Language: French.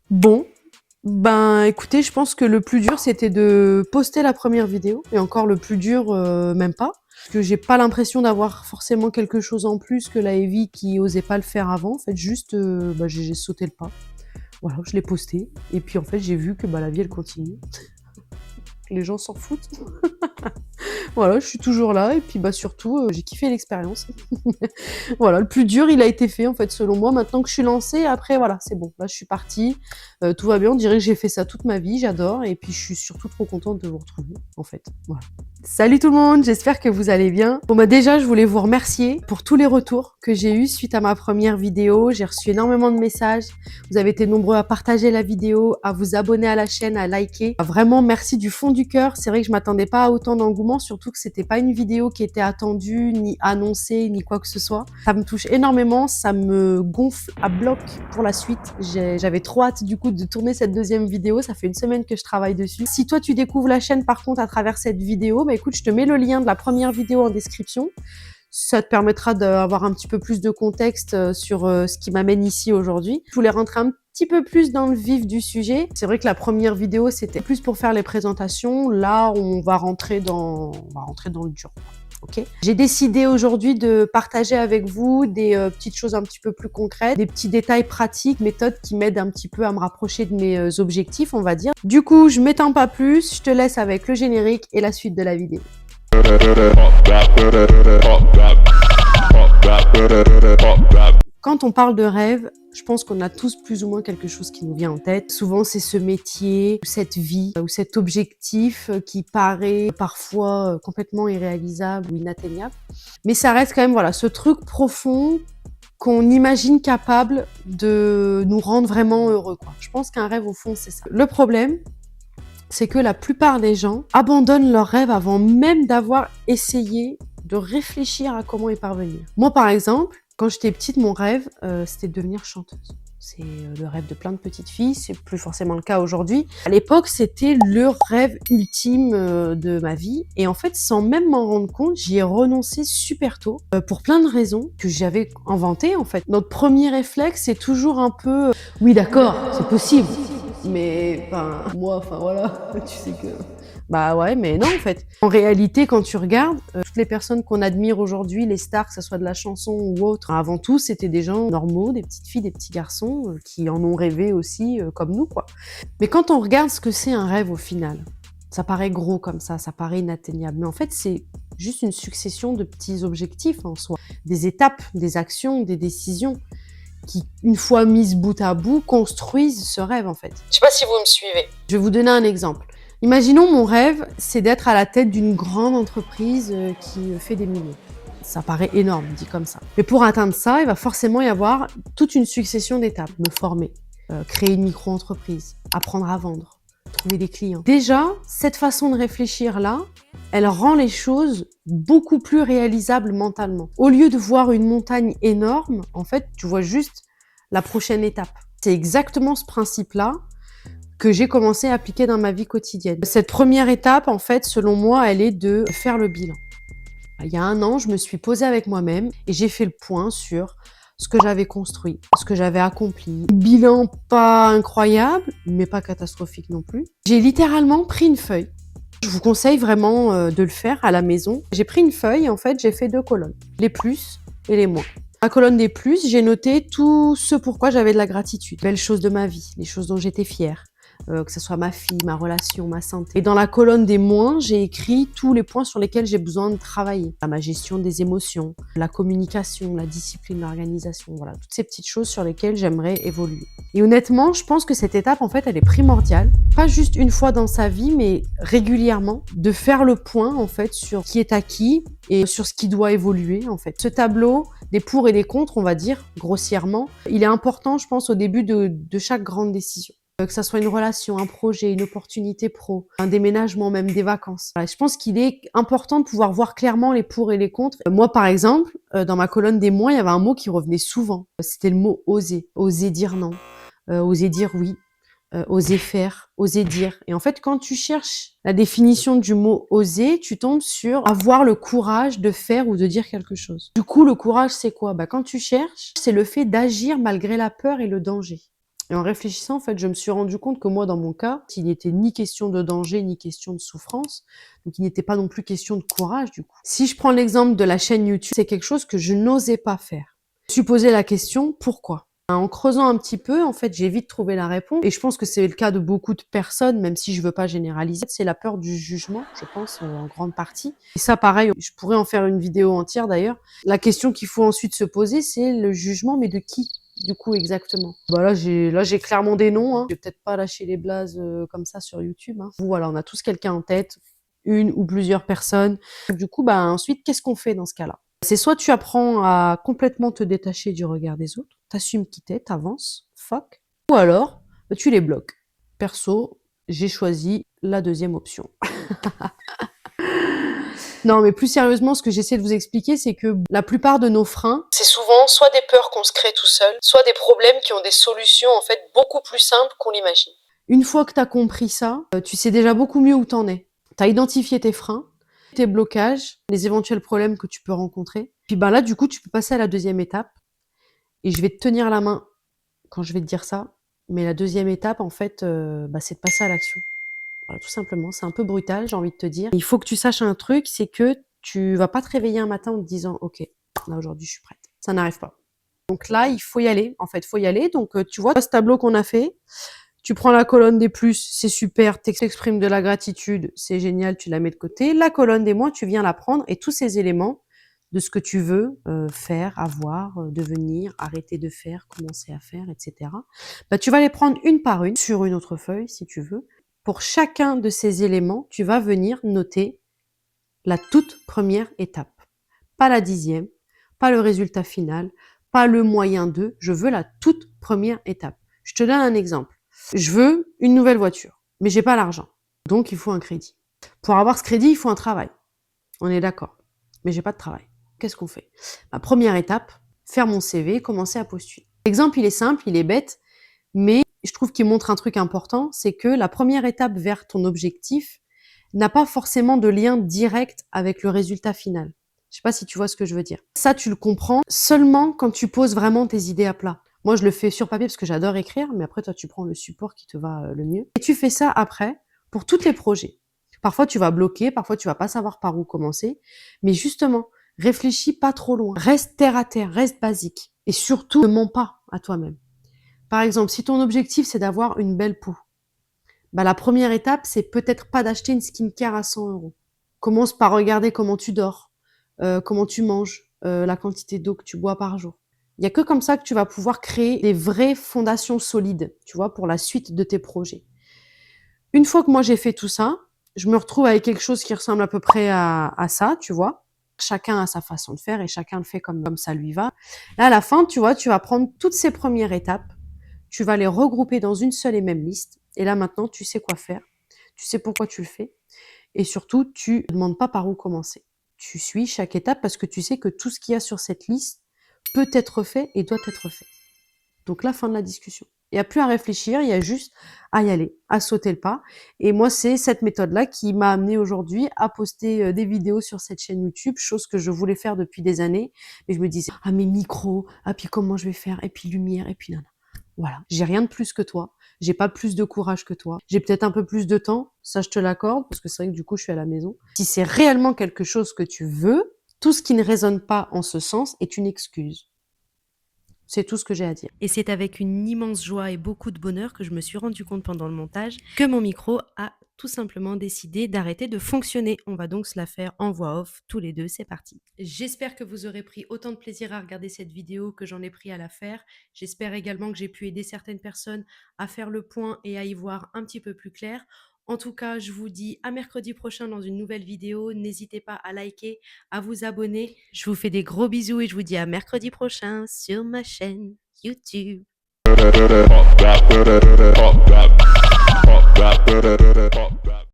Bon, ben écoutez, je pense que le plus dur c'était de poster la première vidéo et encore le plus dur même pas, parce que j'ai pas l'impression d'avoir forcément quelque chose en plus que la Evie qui osait pas le faire avant. En fait, juste j'ai sauté le pas. Voilà, je l'ai posté et puis en fait j'ai vu que la vie elle continue. Les gens s'en foutent. Voilà, je suis toujours là et puis surtout j'ai kiffé l'expérience. Voilà, le plus dur il a été fait en fait selon moi. Maintenant que je suis lancée, après voilà, c'est bon. Là je suis partie, tout va bien. On dirait que j'ai fait ça toute ma vie, j'adore et puis je suis surtout trop contente de vous retrouver en fait. Voilà. Salut tout le monde, j'espère que vous allez bien. Bon déjà je voulais vous remercier pour tous les retours que j'ai eus suite à ma première vidéo. J'ai reçu énormément de messages. Vous avez été nombreux à partager la vidéo, à vous abonner à la chaîne, à liker. Vraiment merci du fond du cœur. C'est vrai que je m'attendais pas à autant d'engouement, surtout que c'était pas une vidéo qui était attendue, ni annoncée, ni quoi que ce soit. Ça me touche énormément, ça me gonfle à bloc pour la suite. J'avais trop hâte du coup de tourner cette deuxième vidéo. Ça fait une semaine que je travaille dessus. Si toi tu découvres la chaîne par contre à travers cette vidéo, écoute, je te mets le lien de la première vidéo en description. Ça te permettra d'avoir un petit peu plus de contexte sur ce qui m'amène ici aujourd'hui. Je voulais rentrer un petit peu plus dans le vif du sujet. C'est vrai que la première vidéo, c'était plus pour faire les présentations. Là, on va rentrer dans le dur. Okay. J'ai décidé aujourd'hui de partager avec vous des petites choses un petit peu plus concrètes, des petits détails pratiques, méthodes qui m'aident un petit peu à me rapprocher de mes objectifs, on va dire. Du coup, je m'étends pas plus, je te laisse avec le générique et la suite de la vidéo. Quand on parle de rêve, je pense qu'on a tous plus ou moins quelque chose qui nous vient en tête. Souvent, c'est ce métier, cette vie, ou cet objectif qui paraît parfois complètement irréalisable ou inatteignable. Mais ça reste quand même, voilà, ce truc profond qu'on imagine capable de nous rendre vraiment heureux, quoi. Je pense qu'un rêve, au fond, c'est ça. Le problème, c'est que la plupart des gens abandonnent leurs rêves avant même d'avoir essayé de réfléchir à comment y parvenir. Moi, par exemple, quand j'étais petite, mon rêve, c'était de devenir chanteuse. C'est le rêve de plein de petites filles, c'est plus forcément le cas aujourd'hui. À l'époque, c'était le rêve ultime de ma vie. Et en fait, sans même m'en rendre compte, j'y ai renoncé super tôt pour plein de raisons que j'avais inventées en fait. Notre premier réflexe, c'est toujours un peu oui, d'accord, c'est possible. Mais moi, voilà, tu sais que... Bah ouais, mais non en fait. En réalité, quand tu regardes, toutes les personnes qu'on admire aujourd'hui, les stars, que ce soit de la chanson ou autre, avant tout, c'était des gens normaux, des petites filles, des petits garçons qui en ont rêvé aussi, comme nous, quoi. Mais quand on regarde ce que c'est un rêve au final, ça paraît gros comme ça paraît inatteignable. Mais en fait, c'est juste une succession de petits objectifs en soi. Des étapes, des actions, des décisions qui, une fois mises bout à bout, construisent ce rêve en fait. Je sais pas si vous me suivez. Je vais vous donner un exemple. Imaginons mon rêve, c'est d'être à la tête d'une grande entreprise qui fait des millions. Ça paraît énorme, dit comme ça. Mais pour atteindre ça, il va forcément y avoir toute une succession d'étapes. Me former, créer une micro-entreprise, apprendre à vendre, trouver des clients. Déjà, cette façon de réfléchir-là, elle rend les choses beaucoup plus réalisables mentalement. Au lieu de voir une montagne énorme, en fait, tu vois juste la prochaine étape. C'est exactement ce principe-là que j'ai commencé à appliquer dans ma vie quotidienne. Cette première étape, en fait, selon moi, elle est de faire le bilan. Il y a 1 an, je me suis posée avec moi-même et j'ai fait le point sur ce que j'avais construit, ce que j'avais accompli. Bilan pas incroyable, mais pas catastrophique non plus. J'ai littéralement pris une feuille. Je vous conseille vraiment de le faire à la maison. J'ai pris une feuille et en fait, j'ai fait 2 colonnes, les plus et les moins. La colonne des plus, j'ai noté tout ce pourquoi j'avais de la gratitude. Belles choses de ma vie, les choses dont j'étais fière. Que ce soit ma fille, ma relation, ma santé. Et dans la colonne des moins, j'ai écrit tous les points sur lesquels j'ai besoin de travailler. Ma gestion des émotions, la communication, la discipline, l'organisation, voilà, toutes ces petites choses sur lesquelles j'aimerais évoluer. Et honnêtement, je pense que cette étape, en fait, elle est primordiale. Pas juste une fois dans sa vie, mais régulièrement, de faire le point, en fait, sur qui est acquis et sur ce qui doit évoluer, en fait. Ce tableau des pour et des contre, on va dire, grossièrement, il est important, je pense, au début de chaque grande décision. Que ça soit une relation, un projet, une opportunité pro, un déménagement, même des vacances. Voilà, je pense qu'il est important de pouvoir voir clairement les pour et les contre. Moi, par exemple, dans ma colonne des moins, il y avait un mot qui revenait souvent. C'était le mot oser. Oser dire non, oser dire oui, oser faire, oser dire. Et en fait, quand tu cherches la définition du mot oser, tu tombes sur avoir le courage de faire ou de dire quelque chose. Du coup, le courage, c'est quoi? Quand tu cherches, c'est le fait d'agir malgré la peur et le danger. Et en réfléchissant, en fait, je me suis rendu compte que moi, dans mon cas, il n'était ni question de danger, ni question de souffrance. Donc, il n'était pas non plus question de courage, du coup. Si je prends l'exemple de la chaîne YouTube, c'est quelque chose que je n'osais pas faire. Je me suis posé la question, pourquoi? En creusant un petit peu, en fait, j'ai vite trouvé la réponse. Et je pense que c'est le cas de beaucoup de personnes, même si je veux pas généraliser. C'est la peur du jugement, je pense, en grande partie. Et ça, pareil, je pourrais en faire une vidéo entière d'ailleurs. La question qu'il faut ensuite se poser, c'est le jugement, mais de qui? Du coup, exactement. Bah là, j'ai clairement des noms. Je vais peut-être pas lâcher les blazes comme ça sur YouTube. Voilà, on a tous quelqu'un en tête, une ou plusieurs personnes. Du coup, bah ensuite, qu'est-ce qu'on fait dans ce cas-là? C'est soit tu apprends à complètement te détacher du regard des autres, t'assumes qui t'es, t'avances, fuck, ou alors bah, tu les bloques. Perso, j'ai choisi la deuxième option. Non, mais plus sérieusement, ce que j'essaie de vous expliquer, c'est que la plupart de nos freins, c'est souvent soit des peurs qu'on se crée tout seul, soit des problèmes qui ont des solutions en fait beaucoup plus simples qu'on l'imagine. Une fois que tu as compris ça, tu sais déjà beaucoup mieux où t'en es. Tu as identifié tes freins, tes blocages, les éventuels problèmes que tu peux rencontrer. Puis ben là, du coup, tu peux passer à la deuxième étape. Et je vais te tenir la main quand je vais te dire ça. Mais la deuxième étape, en fait, c'est de passer à l'action. Voilà, tout simplement. C'est un peu brutal, j'ai envie de te dire. Il faut que tu saches un truc, c'est que tu vas pas te réveiller un matin en te disant « Ok, là aujourd'hui, je suis prête ». Ça n'arrive pas. Donc là, il faut y aller. En fait, il faut y aller. Donc, tu vois ce tableau qu'on a fait. Tu prends la colonne des plus, c'est super, t'exprimes de la gratitude, c'est génial, tu la mets de côté. La colonne des moins, tu viens la prendre et tous ces éléments de ce que tu veux faire, avoir, devenir, arrêter de faire, commencer à faire, etc. Bah, tu vas les prendre une par une sur une autre feuille, si tu veux. Pour chacun de ces éléments, tu vas venir noter la toute première étape. Pas la 10e, pas le résultat final, pas le moyen de, je veux la toute première étape. Je te donne un exemple. Je veux une nouvelle voiture, mais j'ai pas l'argent. Donc, il faut un crédit. Pour avoir ce crédit, il faut un travail. On est d'accord. Mais j'ai pas de travail. Qu'est-ce qu'on fait? Ma première étape, faire mon CV, commencer à postuler. L'exemple, il est simple, il est bête, mais je trouve qu'il montre un truc important, c'est que la première étape vers ton objectif n'a pas forcément de lien direct avec le résultat final. Je sais pas si tu vois ce que je veux dire. Ça, tu le comprends seulement quand tu poses vraiment tes idées à plat. Moi, je le fais sur papier parce que j'adore écrire, mais après, toi, tu prends le support qui te va le mieux. Et tu fais ça après pour tous les projets. Parfois, tu vas bloquer, parfois, tu vas pas savoir par où commencer. Mais justement, réfléchis pas trop loin. Reste terre à terre, reste basique. Et surtout, ne mens pas à toi-même. Par exemple, si ton objectif, c'est d'avoir une belle peau, bah, la première étape, c'est peut-être pas d'acheter une skincare à 100 euros. Commence par regarder comment tu dors, comment tu manges, la quantité d'eau que tu bois par jour. Il y a que comme ça que tu vas pouvoir créer des vraies fondations solides, tu vois, pour la suite de tes projets. Une fois que moi j'ai fait tout ça, je me retrouve avec quelque chose qui ressemble à peu près à ça, tu vois. Chacun a sa façon de faire et chacun le fait comme ça lui va. Là, à la fin, tu vois, tu vas prendre toutes ces premières étapes, tu vas les regrouper dans une seule et même liste. Et là, maintenant, tu sais quoi faire. Tu sais pourquoi tu le fais. Et surtout, tu ne demandes pas par où commencer. Tu suis chaque étape parce que tu sais que tout ce qu'il y a sur cette liste peut être fait et doit être fait. Donc là, fin de la discussion. Il n'y a plus à réfléchir, il y a juste à y aller, à sauter le pas. Et moi, c'est cette méthode-là qui m'a amené aujourd'hui à poster des vidéos sur cette chaîne YouTube, chose que je voulais faire depuis des années. Mais je me disais, ah, mes micros, ah, puis comment je vais faire, et puis lumière, et puis nana. Voilà. J'ai rien de plus que toi. J'ai pas plus de courage que toi. J'ai peut-être un peu plus de temps. Ça, je te l'accorde, parce que c'est vrai que du coup, je suis à la maison. Si c'est réellement quelque chose que tu veux, tout ce qui ne résonne pas en ce sens est une excuse. C'est tout ce que j'ai à dire. Et c'est avec une immense joie et beaucoup de bonheur que je me suis rendu compte pendant le montage que mon micro a tout simplement décidé d'arrêter de fonctionner. On va donc se la faire en voix off tous les deux, c'est parti. J'espère que vous aurez pris autant de plaisir à regarder cette vidéo que j'en ai pris à la faire. J'espère également que j'ai pu aider certaines personnes à faire le point et à y voir un petit peu plus clair. En tout cas, je vous dis à mercredi prochain dans une nouvelle vidéo. N'hésitez pas à liker, à vous abonner. Je vous fais des gros bisous et je vous dis à mercredi prochain sur ma chaîne YouTube.